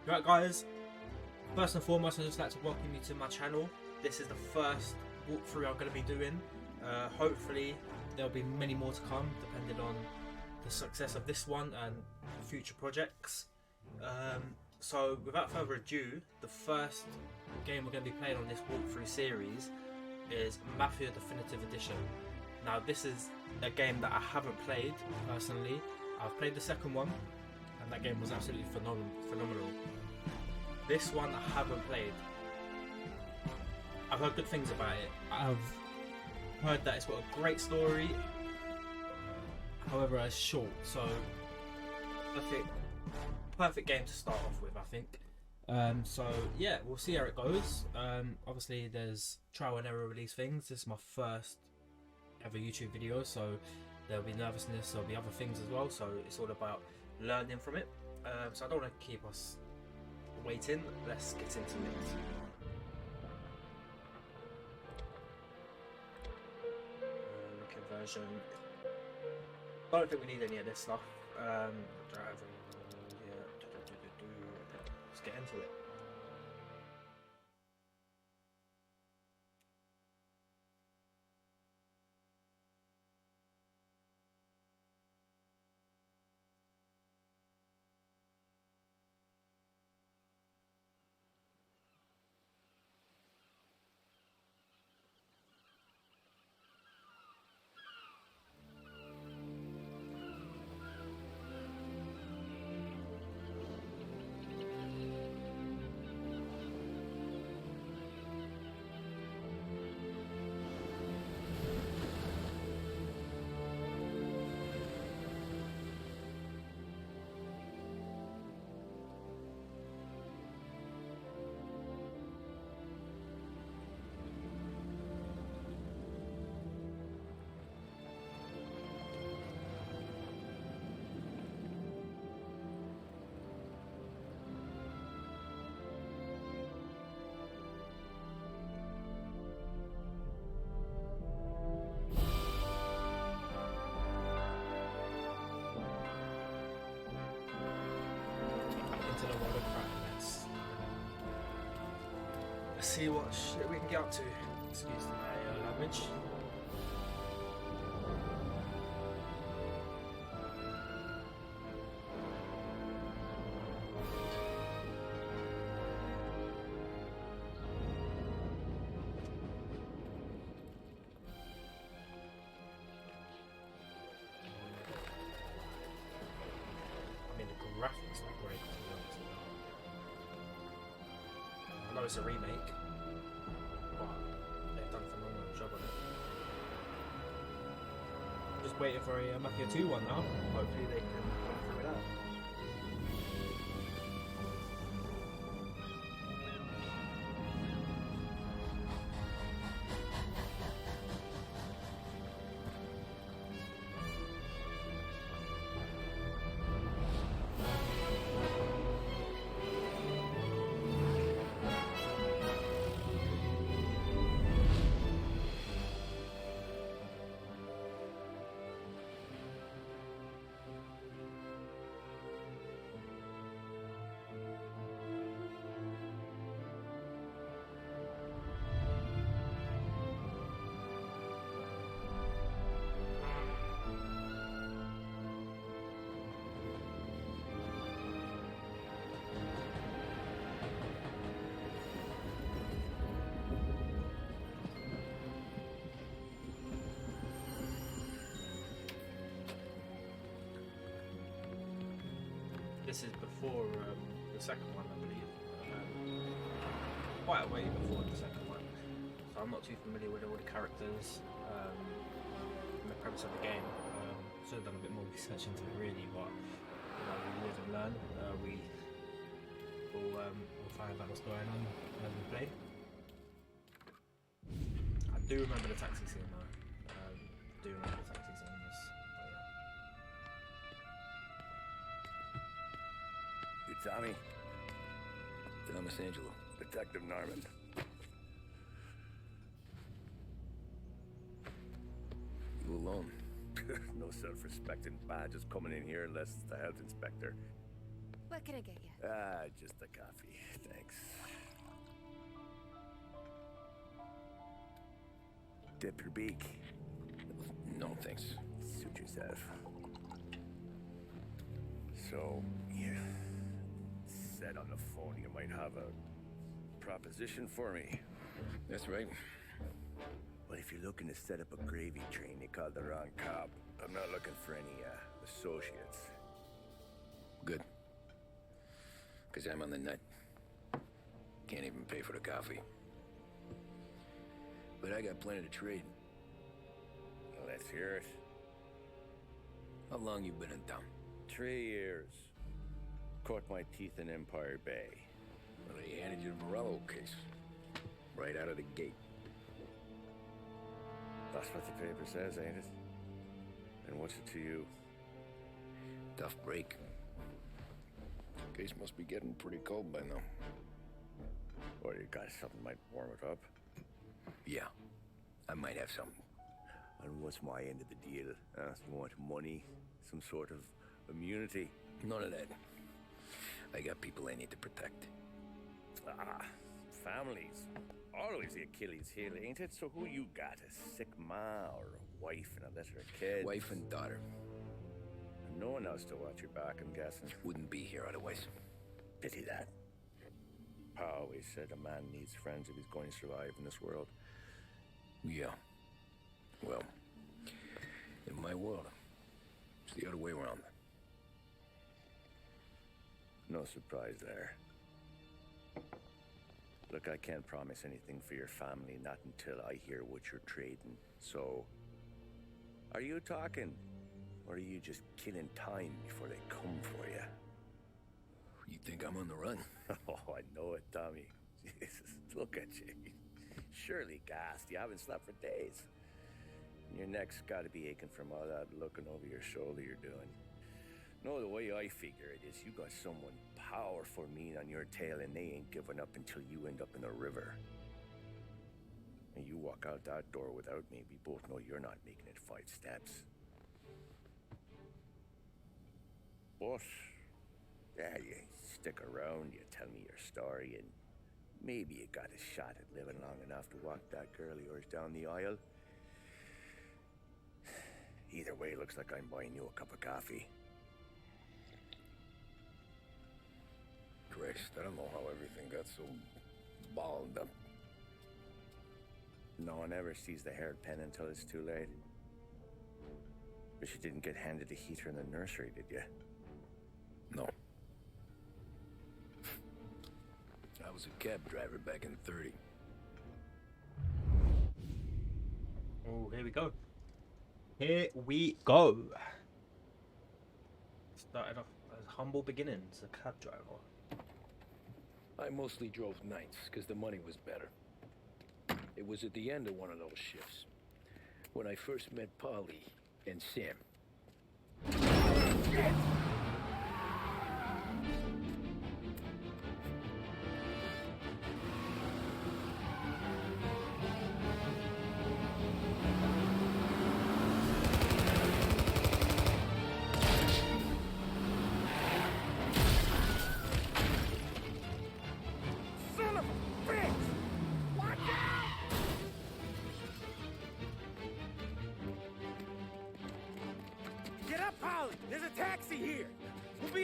Right guys, first and foremost I'd just like to welcome you to my channel. This is the first walkthrough I'm going to be doing. Hopefully there'll be many more to come depending on the success of this one and future projects. So without further ado, the first game we're going to be playing on this walkthrough series is Mafia Definitive Edition. Now this is a game that I haven't played personally. I've played the second one and that game was absolutely phenomenal. This one I haven't played. I've heard good things about it. I've heard that it's got a great story, however it's short, so perfect game to start off with, I think. So yeah, we'll see how it goes. Obviously there's trial and error with these things. This is my first ever YouTube video, so there'll be nervousness, there'll be other things as well, so it's all about learning from it. So I don't want to keep us waiting, let's get into it. Conversion. I don't think we need any of this stuff. Driving. Yeah. Let's get into it. To the world of crime. Let's see what shit we can get up to. Excuse my language. I mean, the graphics are great. I know it's a remake, but they've done a phenomenal job on it. Just waiting for a Mafia 2 one now. Hopefully they can come through with that. This is before the second one, I believe. Quite a way before the second one. So I'm not too familiar with all the characters and the premise of the game. Should have done a bit more research into it really, but you know, we live and learn. We'll find out what's going on as we play. I do remember the taxi scene though. Do remember the taxi scene. Tommy. Thomas Angelo, Detective Norman. You alone? No self-respecting badges coming in here unless it's the health inspector. What can I get you? Just a coffee, thanks. Dip your beak. No, thanks. Suit yourself. So, you said on the phone you might have a proposition for me. That's right. Well, if you're looking to set up a gravy train, you called the wrong cop. I'm not looking for any, associates. Good. Because I'm on the nut. Can't even pay for the coffee. But I got plenty to trade. Well, let's hear it. How long you been in town? 3 years. Caught my teeth in Empire Bay. Well, they handed you the Morello case. Right out of the gate. That's what the paper says, ain't it? And what's it to you? Tough break. Case must be getting pretty cold by now. Or you got something might warm it up? Yeah, I might have something. And what's my end of the deal? You want money? Some sort of immunity? None of that. I got people I need to protect. Families. Always the Achilles heel, ain't it? So who you got? A sick ma or a wife and a litter of kids? Wife and daughter. No one else to watch your back, I'm guessing. Wouldn't be here otherwise. Pity that. Pa always said a man needs friends if he's going to survive in this world. Yeah. Well, in my world, it's the other way around. No surprise there. Look, I can't promise anything for your family, not until I hear what you're trading. So, are you talking? Or are you just killing time before they come for you? You think I'm on the run? Oh, I know it, Tommy. Jesus, look at you. Surely gassed. You haven't slept for days. Your neck's got to be aching from all that looking over your shoulder you're doing. No, the way I figure it is you got someone powerful mean on your tail and they ain't giving up until you end up in the river. And you walk out that door without me, we both know you're not making it 5 steps. But, yeah, you stick around, you tell me your story, and maybe you got a shot at living long enough to walk that girl of yours down the aisle. Either way, looks like I'm buying you a cup of coffee. Christ, I don't know how everything got so balled up. No one ever sees the haired pen until it's too late. But you didn't get handed a heater in the nursery, did you? No. I was a cab driver back in '30. Oh, here we go. Here we go. Started off as humble beginnings, a cab driver. I mostly drove nights because the money was better. It was at the end of one of those shifts when I first met Polly and Sam. Shit!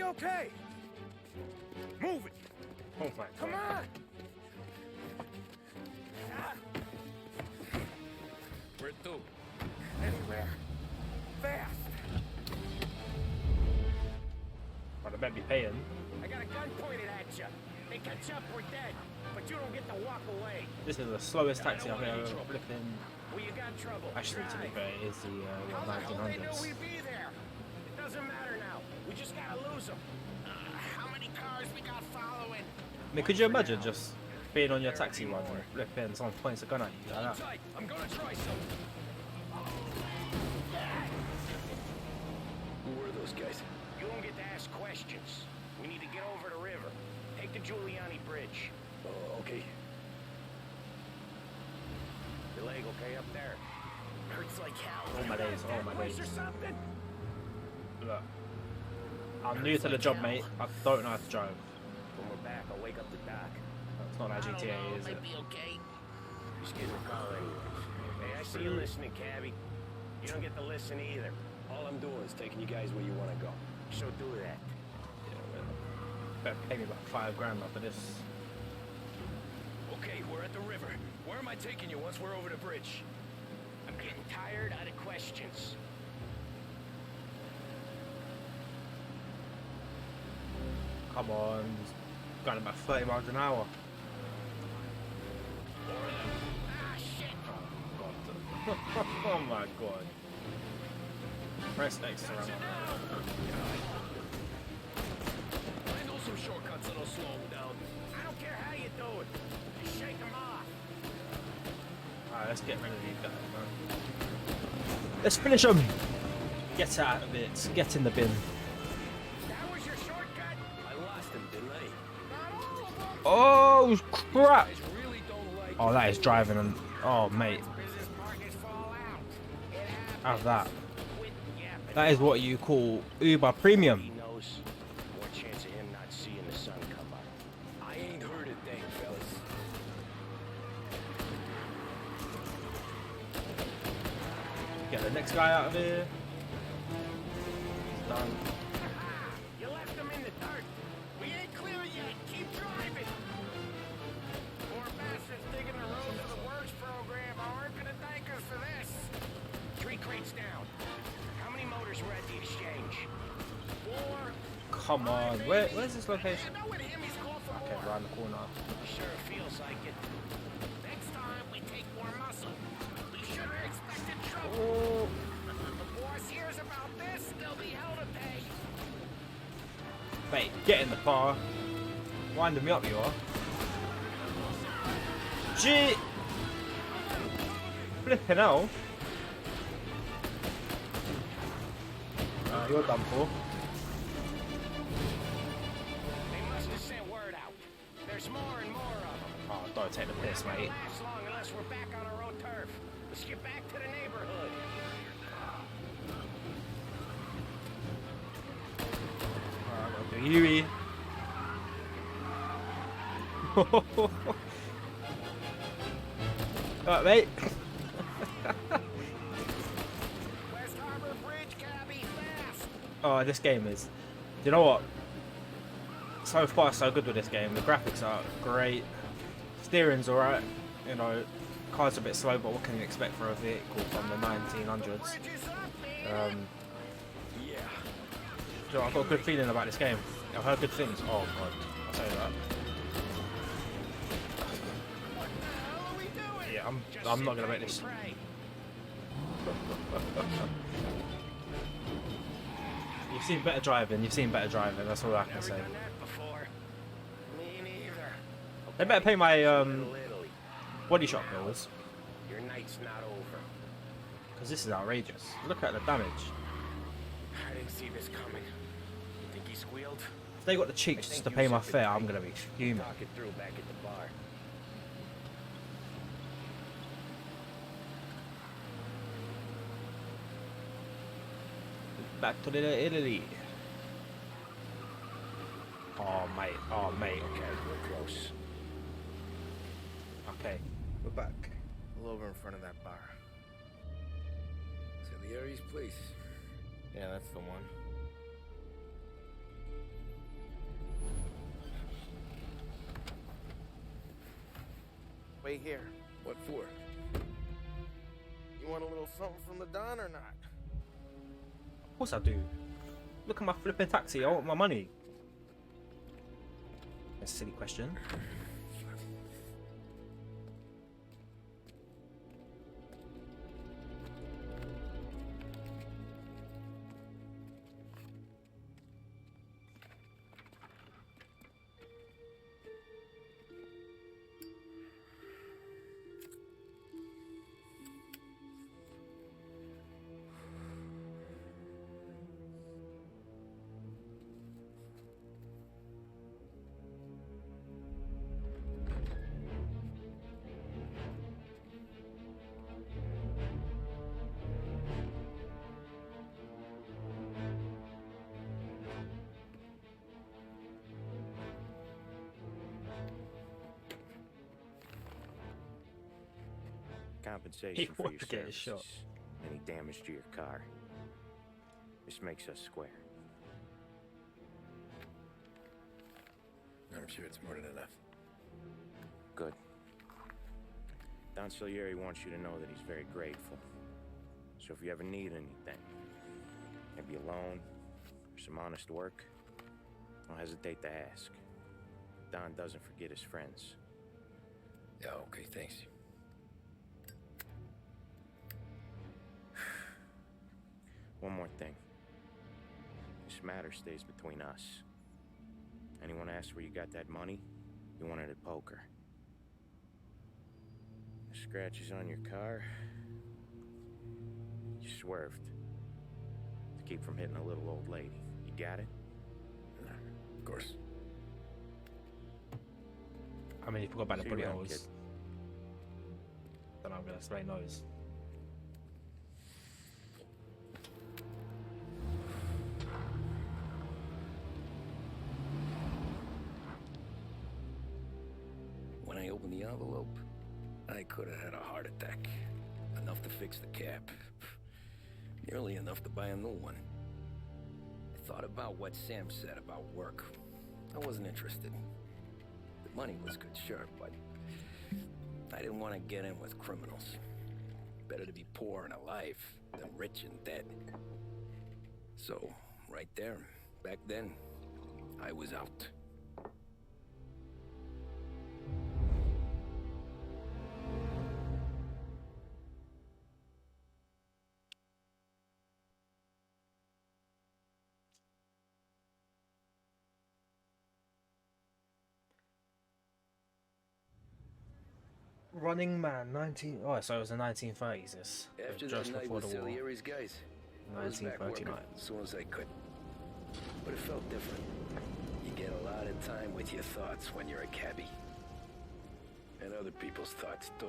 Okay. Move it. Oh my God. Come on. Where to? Anywhere. Fast. Well, I better be paying. I got a gun pointed at you. They catch up, we're dead. But you don't get to walk away. This is the slowest taxi I've ever flipping. Well, you got trouble. Actually, to be fair, it is the How the hell they knew 1900s. we'd be there? It doesn't matter now. We just gotta lose them. How many cars we got following? I mean, could you imagine just being on your taxi run and flipping, someone points a gun at you like that? Tight. I'm gonna try something. Who were those guys? You don't get to ask questions. We need to get over the river. Take the Giuliani Bridge. Oh, okay. Your leg okay up there? Hurts like hell. Oh my days, oh my Place days. or something? Look. I'm new to the job, mate. I don't know how to drive. When we're back, I'll wake up the doc. It's not like I don't GTA, know, is it? might be okay. Just getting a call anyways. Hey, I see you listening, Cabby. You don't get to listen either. All I'm doing is taking you guys where you want to go. So do that. Yeah, well, better pay me about $5 grand after this. Okay, we're at the river. Where am I taking you once we're over the bridge? I'm getting tired out of questions. Come on, it's going about 30 miles an hour. Ah, shit! God. Oh my god. Press X to run up. I know some shortcuts that'll slow them down. I don't care how you do it. Just shake them off. Alright, let's get rid of these guys, man. Let's finish them! Get out of it. Get in the bin. That was your shortcut? I lost him, didn't I? Not all of them. Oh, crap! Guys really don't like Oh, that is driving and... Oh, mate. Business partners fall out. It happens. Have that. Quit yapping. That is what you call Uber Premium. He knows. More chance of him not seeing the sun come up. I ain't heard a thing, fellas. Get the next guy out of here. Done. You left them in the dirt. We ain't clear yet. Keep driving. Poor bastards digging the road to the works program aren't gonna thank us for this. 3 crates down. How many motors were at the exchange? 4. Come on. Where's this location? I know with him he's called for Okay, more. around the corner. Sure feels like it. Next time we take more muscle. We should have expected trouble. Oh. The boss hears about this, there'll be hell to pay. Mate, get in the car. Winding me up, you are. Gee! Flipping hell. You're done for. They must have sent word out. There's more and more of them. Oh, don't take the piss, mate. Last long unless we're back on our own turf. Let's get back to the neighborhood. Alright, I'll do Yui. Alright, mate. West Harbor Bridge, cabby, fast. Oh, this game is... You know what? So far, so good with this game. The graphics are great. Steering's alright. You know, car's a bit slow, but what can you expect for a vehicle from the 1900s? Bridge is up, man. Yeah. So I've got a good feeling about this game. I've heard good things. Oh god, I'll tell you that. What the hell are we doing? Yeah, Just I'm sit not gonna back make this. and pray. You've seen better driving. You've seen better driving. That's all I can Never say. done that before. Me neither. They better pay my Little Italy. body shop bills, Your night's not over. because this is outrageous. Look at the damage. I didn't see this coming. You think he squealed? If they got the cheeks to pay my fare, I'm gonna be fuming. Talk it through back at the bar. Back to the Italy. Oh mate, oh mate. Okay, we're close. Okay, we're back. Pull over in front of that bar. Salieri's place. Yeah, that's the one. Wait here. What for? You want a little something from the Don or not? Of course I do. Look at my flipping taxi. I want my money. That's a silly question. compensation for your wants to get services. shot. Any damage to your car. This makes us square. I'm sure it's more than enough. Good. Don Salieri wants you to know that he's very grateful. So if you ever need anything, maybe a loan or some honest work, don't hesitate to ask. Don doesn't forget his friends. Yeah, okay, thanks. One more thing. This matter stays between us. Anyone asks where you got that money, you won it at poker. The scratches on your car, you swerved to keep from hitting a little old lady. You got it? Of course. I mean, you forgot about the See bullet you around, holes. kid. Don't know, that's very nose. When I opened the envelope, I could have had a heart attack. Enough to fix the cap. Nearly enough to buy a new one. I thought about what Sam said about work. I wasn't interested. The money was good, sure, but I didn't want to get in with criminals. Better to be poor and alive than rich and dead. So, right there, back then, I was out. Running Man, 19. Oh, so it was the 1930s. This After just that night before with the war. Salieri's guys, I was back working 1939. as soon as I could. But it felt different. You get a lot of time with your thoughts when you're a cabbie. And other people's thoughts, too.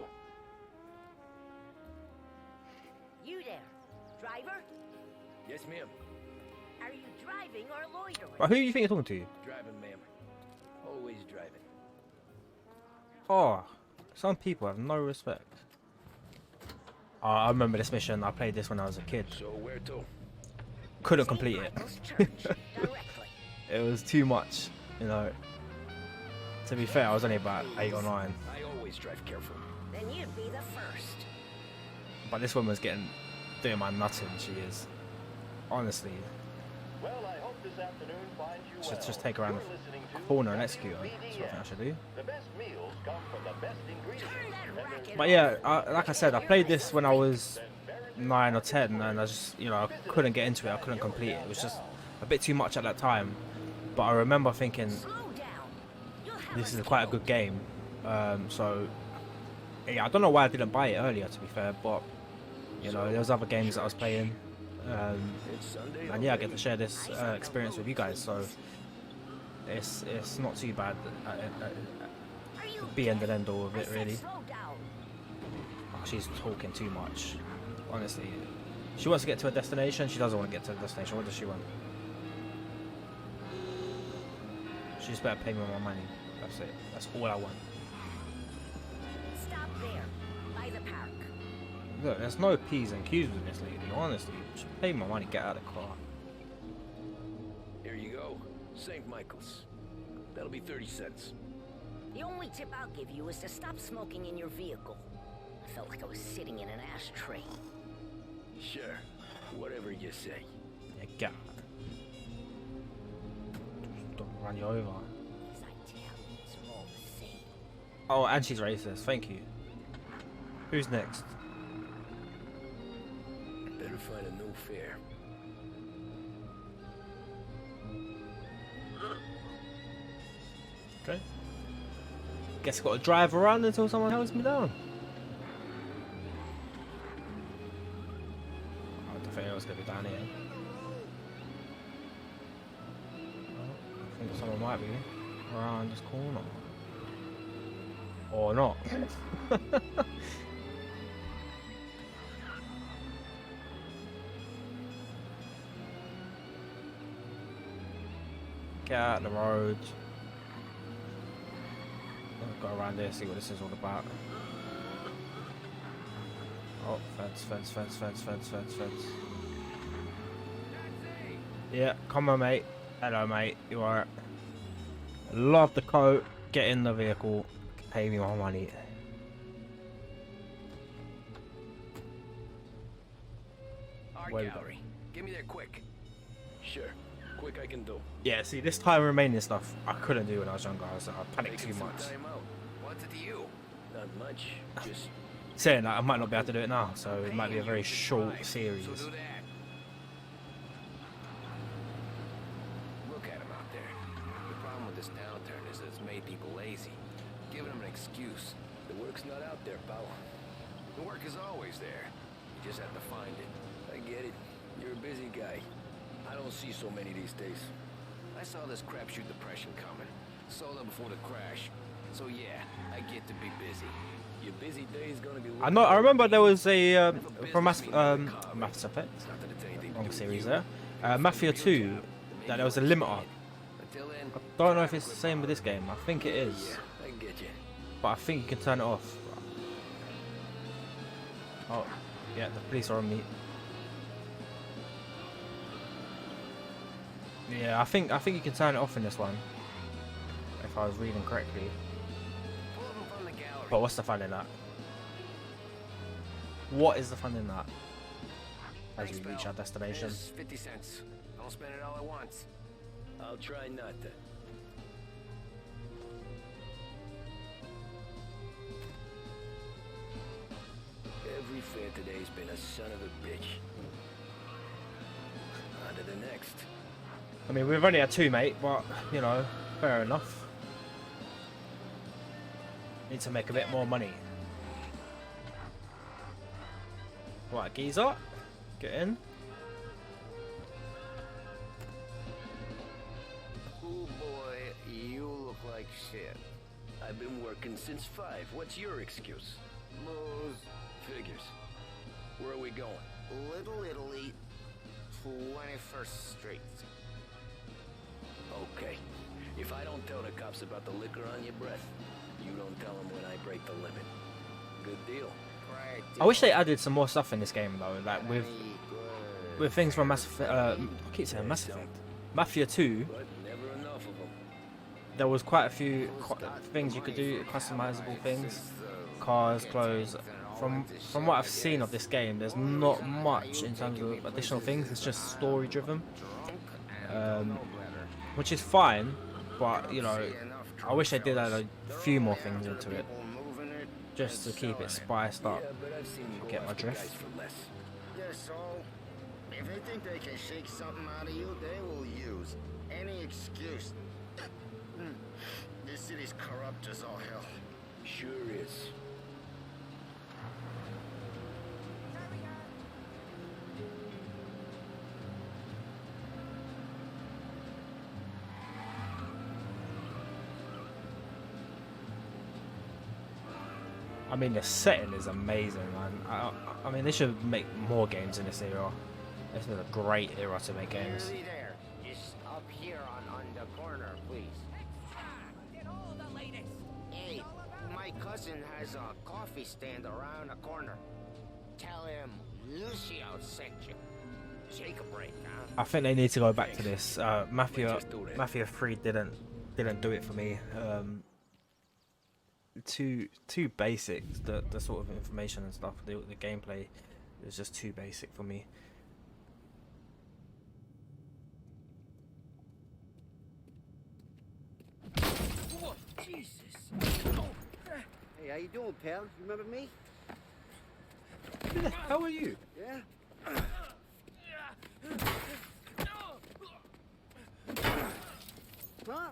You there, driver? Yes, ma'am. Are you driving or loitering? Right, who do you think you're talking to? Driving, ma'am. Always driving. Oh, some people have no respect. I remember this mission. I played this when I was a kid. So where to? Couldn't St. complete it. Michael's Church, directly. It was too much, you know. To be fair, I was only about 8 or 9. I always drive careful. Then you'd be the first. But this woman's doing my nutting. She is, honestly. Well, I hope this afternoon finds you Should well. just take her around You're the listening to corner and execute her. That's what I think I should do. The best meals come from the best ingredients. Turn that racket But yeah, like I said, I played this when I was 9 or 10, and I just, you know, I couldn't get into it. I couldn't complete it. It was just a bit too much at that time. But I remember thinking, Slow down. You'll have this us is quite a killed. good game. So yeah, I don't know why I didn't buy it earlier, to be fair, but you know, there was other games that I was playing, It's Sunday and yeah, I get to share this experience with you guys. So it's not too bad. Are you Be end deaf? and end all of I it, said really. slow down. Oh, she's talking too much. Honestly, she wants to get to a destination. She doesn't want to get to a destination. What does she want? She just better pay me my money. That's it. That's all I want. Stop there, by the park. Look, there's no P's and Q's with this lady. Honestly, she pay my money. Get out of the car. Here you go. St. Michael's. That'll be 30 cents. The only tip I'll give you is to stop smoking in your vehicle. I felt like I was sitting in an ashtray. Sure. Whatever you say. Yeah, get out. Just don't run you over. As I tell you, it's all the same. Oh, and she's racist. Thank you. Who's next? Better find a new fare. Okay. Guess I got to drive around until someone helps me down. I don't think it was going to be down here. I think someone might be around this corner. Or not. Get out the road. Go around there, see what this is all about. Oh, fence. Yeah, come on, mate. Hello, mate. You are. Love the coat. Get in the vehicle. Pay me my money. Art Where we gallery. Get me there quick. Sure. Quick I can do. Yeah, see, this time remaining stuff I couldn't do when I was younger. I panicked Taking too some much. time out. What's it to you? Not much. Just Saying that, I might not be able to do it now, so it might be a very short series. so do that. Look at him out there. The problem with this downturn is that it's made people lazy. Giving them an excuse. The work's not out there, pal. The work is always there. You just have to find it. I get it. You're a busy guy. I don't see so many these days. I saw this crapshoot depression coming. Sold it before the crash. So yeah, I get to be busy. Your busy day is gonna be. I know. I remember there was a from Mafia Effect, wrong series there. Mafia 2, that there was a limiter. I don't know if it's the same with this game. I think it is, I get you. but I think you can turn it off. Oh, yeah, the police are on me. Yeah, I think you can turn it off in this one, if I was reading correctly. But what's the fun in that? What is the fun in that? As we reach our destination. 50 cents. Don't spend it all at once. I'll try not to. Every fare today's been a son of a bitch. On to the next. I mean, we've only had 2, mate, but, you know, fair enough. Need to make a bit more money. Right, geezer. Get in. Oh boy, you look like shit. I've been working since 5. What's your excuse? Booze. Figures. Where are we going? Little Italy, 21st Street. Okay. If I don't tell the cops about the liquor on your breath, you don't tell them when I break the limit. Good deal. I wish they added some more stuff in this game though, like with things from Mass Effect. I keep saying Mass Effect. Mafia 2. But never enough of them. There was quite a few things you could do, customizable things, cars, clothes. From what I've seen of this game, there's not much in terms of additional things. It's just story driven, which is fine. But you know, I wish they did add a few more things into it, just to keep it spiced up. Yeah, but I've seen you Get go my after drift. guys for less. Yes, so if they think they can shake something out of you, they will use any excuse. This city's corrupt as all hell. Sure is. I mean, the setting is amazing, man. I mean, they should make more games in this era. This is a great era to make games. Nearly there. Just up here on the corner, please. Hey, my cousin has a coffee stand around the corner. Tell him Lucio sent you. Take a break, huh? I think they need to go back to this. Mafia 3 didn't do it for me. Too basic. The sort of information and stuff. The gameplay is just too basic for me. Whoa, Jesus. Hey, how you doing, pal? You remember me? Who the hell are you? Yeah? Huh?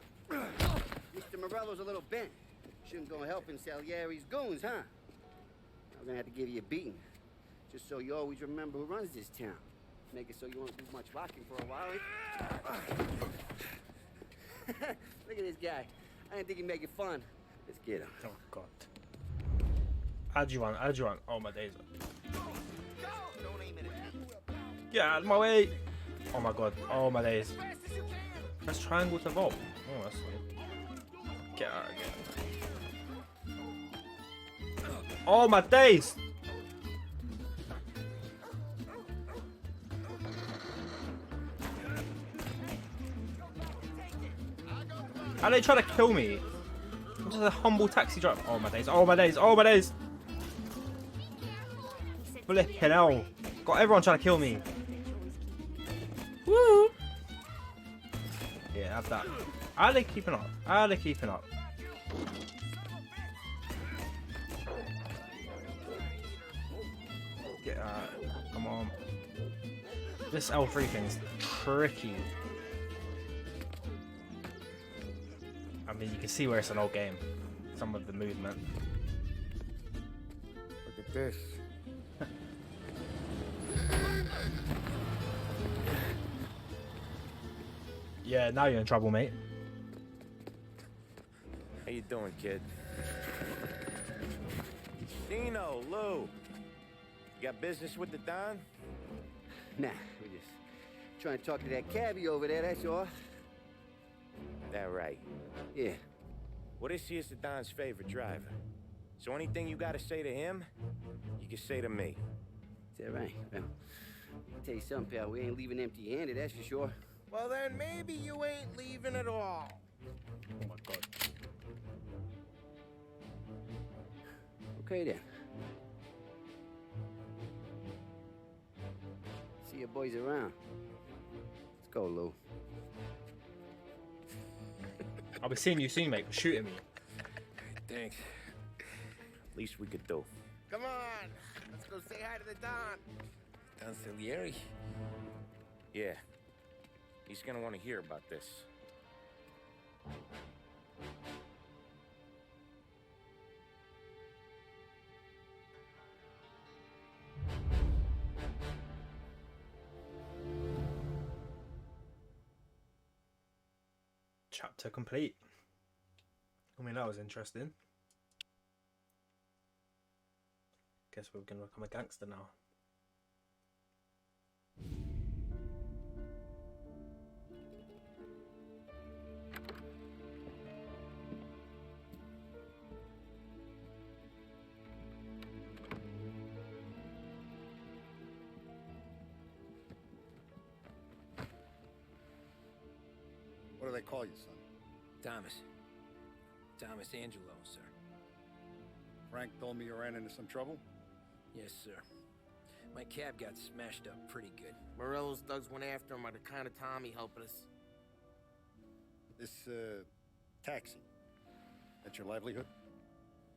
Mr. Morello's a little bent. Shouldn't go helping Salieri's goons, huh? I'm gonna have to give you a beating. Just so you always remember who runs this town. Make it so you won't do much rocking for a while. Look at this guy. I didn't think he'd make it fun. Let's get him. Oh God. How'd you run? Oh my days. Get out of my way! Oh my God. Oh my days. Press triangle to vault. Oh, that's weird. Get out again. Oh my days! How they try to kill me? I'm just a humble taxi driver. Oh my days, oh my days, oh my days. Flipping hell. Got everyone trying to kill me. Woo! Yeah, have that. How are they keeping up? How are they keeping up? Get come on. This L3 thing's tricky. I mean, you can see where it's an old game. Some of the movement. Look at this. Yeah, now you're in trouble, mate. How you doing, kid? Dino, Lou. You got business with the Don? Nah, we're just trying to talk to that cabbie over there, that's all. That right. Yeah. Well, this here's the Don's favorite driver. So anything you gotta say to him, you can say to me. Is that right? Well, I'll tell you something, pal. We ain't leaving empty-handed, that's for sure. Well, then maybe you ain't leaving at all. Oh my god. Okay, then. See your boys around. Let's go, Lou. I'll be seeing you soon, mate. Shooting me. Thanks. Least we could do. Come on, let's go say hi to the Don. Don Salieri? Yeah. He's gonna want to hear about this. Chapter complete. I mean, that was interesting. Guess we're gonna become a gangster now. What do they call you, son? Thomas Angelo, sir. Frank told me you ran into some trouble? Yes, sir. My cab got smashed up pretty good. Morello's thugs went after him on account of Tommy helping us. This, taxi. That's your livelihood?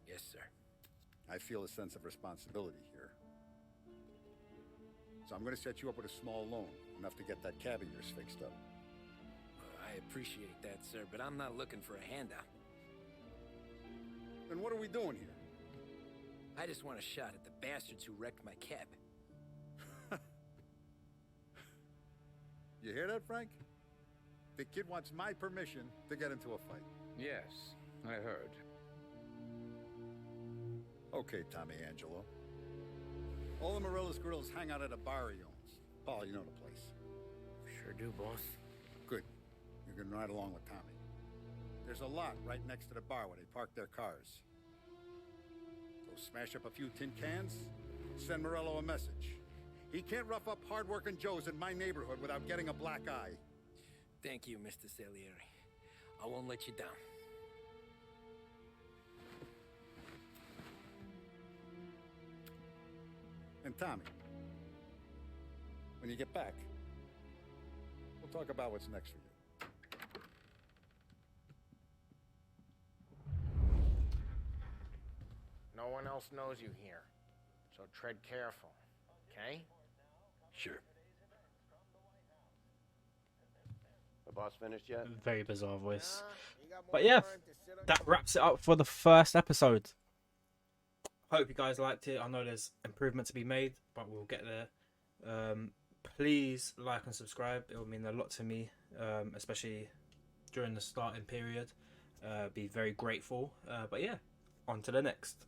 Yes, sir. I feel a sense of responsibility here. So I'm gonna set you up with a small loan, enough to get that cab of yours fixed up. I appreciate that, sir, but I'm not looking for a handout. Then what are we doing here? I just want a shot at the bastards who wrecked my cab. You hear that, Frank? The kid wants my permission to get into a fight. Yes, I heard. Okay, Tommy Angelo. All the Morello's grills hang out at a bar he owns. Paul, you know the place. Sure do, boss. Good. You can ride along with Tommy. There's a lot right next to the bar where they park their cars. Go smash up a few tin cans, send Morello a message. He can't rough up hard-working Joes in my neighborhood without getting a black eye. Thank you, Mr. Salieri. I won't let you down. And Tommy, when you get back, we'll talk about what's next for you. No one else knows you here, so tread careful, okay? Sure. The boss finished yet? Very bizarre voice. You got more But yeah, time to sit on that wraps it up for the first episode. Hope you guys liked it. I know there's improvement to be made, but we'll get there. Please like and subscribe. It will mean a lot to me, especially during the starting period. Be very grateful. But yeah, on to the next.